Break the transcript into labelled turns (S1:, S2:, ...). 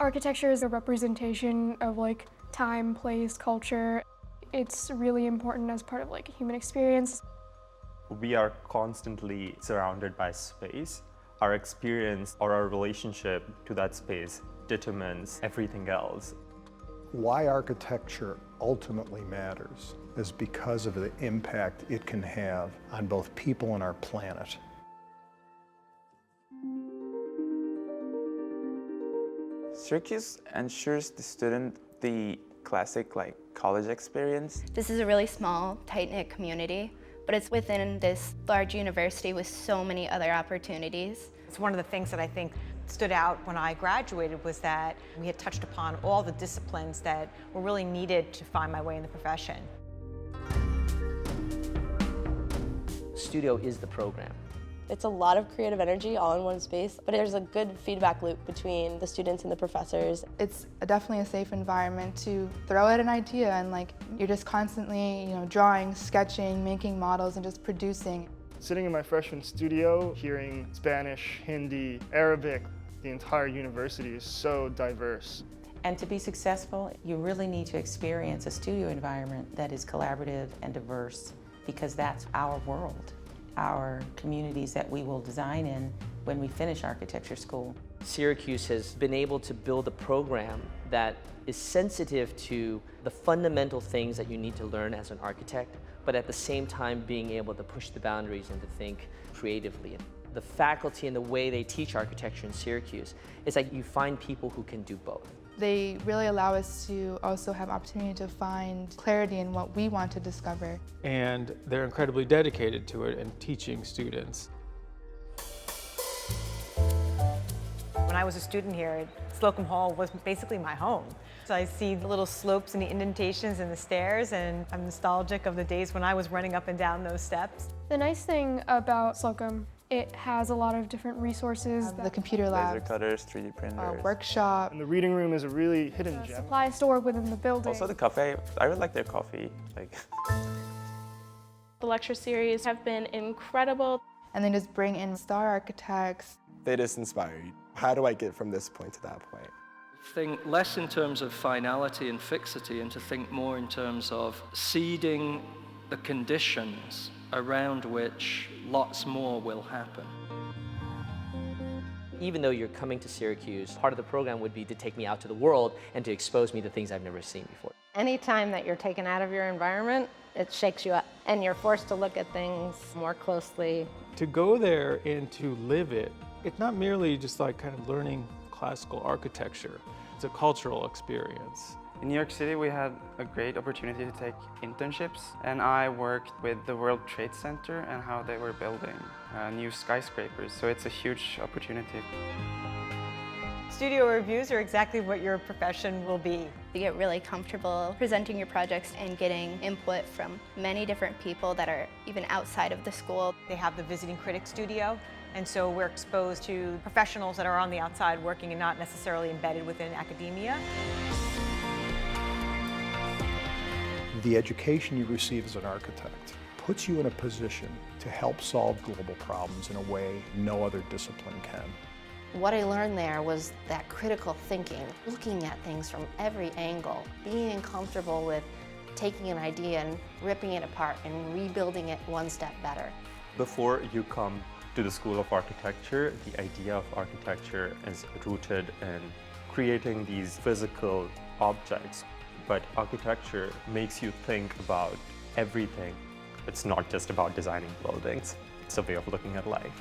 S1: Architecture is a representation of like time, place, culture. It's really important as part of like a human experience.
S2: We are constantly surrounded by space. Our experience or our relationship to that space determines everything else.
S3: Why architecture ultimately matters is because of the impact it can have on both people and our planet.
S4: Syracuse ensures the student the classic college experience.
S5: This is a really small, tight-knit community, but it's within this large university with so many other opportunities.
S6: It's one of the things that I think stood out when I graduated was that we had touched upon all the disciplines that were really needed to find my way in the profession.
S7: Studio is the program.
S8: It's a lot of creative energy all in one space, but there's a good feedback loop between the students and the professors.
S9: It's definitely a safe environment to throw out an idea and you're just constantly, drawing, sketching, making models and just producing.
S10: Sitting in my freshman studio, hearing Spanish, Hindi, Arabic, the entire university is so diverse.
S11: And to be successful, you really need to experience a studio environment that is collaborative and diverse, because that's our world, our communities that we will design in when we finish architecture school.
S7: Syracuse has been able to build a program that is sensitive to the fundamental things that you need to learn as an architect, but at the same time being able to push the boundaries and to think creatively. The faculty and the way they teach architecture in Syracuse is like you find people who can do both.
S9: They really allow us to also have opportunity to find clarity in what we want to discover.
S12: And they're incredibly dedicated to it and teaching students.
S6: When I was a student here, Slocombe Hall was basically my home. So I see the little slopes and the indentations and the stairs, and I'm nostalgic of the days when I was running up and down those steps.
S1: The nice thing about Slocombe, it has a lot of different resources.
S9: The computer lab,
S4: Laser cutters, 3D printers.
S9: Workshop.
S10: And the reading room is a really hidden gem.
S1: Supply store within the building.
S4: Also the cafe, I really like their coffee.
S13: The lecture series have been incredible.
S9: And they just bring in star architects.
S14: They just inspire you. How do I get from this point to that point?
S15: Think less in terms of finality and fixity and to think more in terms of seeding the conditions around which lots more will happen.
S7: Even though you're coming to Syracuse, part of the program would be to take me out to the world and to expose me to things I've never seen before.
S16: Anytime that you're taken out of your environment, it shakes you up and you're forced to look at things more closely.
S12: To go there and to live it, it's not merely just kind of learning classical architecture. It's a cultural experience.
S4: In New York City, we had a great opportunity to take internships, and I worked with the World Trade Center and how they were building new skyscrapers, so it's a huge opportunity.
S6: Studio reviews are exactly what your profession will be.
S5: You get really comfortable presenting your projects and getting input from many different people that are even outside of the school.
S6: They have the visiting critic studio, and so we're exposed to professionals that are on the outside working and not necessarily embedded within academia.
S3: The education you receive as an architect puts you in a position to help solve global problems in a way no other discipline can.
S8: What I learned there was that critical thinking, looking at things from every angle, being comfortable with taking an idea and ripping it apart and rebuilding it one step better.
S2: Before you come to the School of Architecture, the idea of architecture is rooted in creating these physical objects. But architecture makes you think about everything. It's not just about designing buildings. It's a way of looking at life.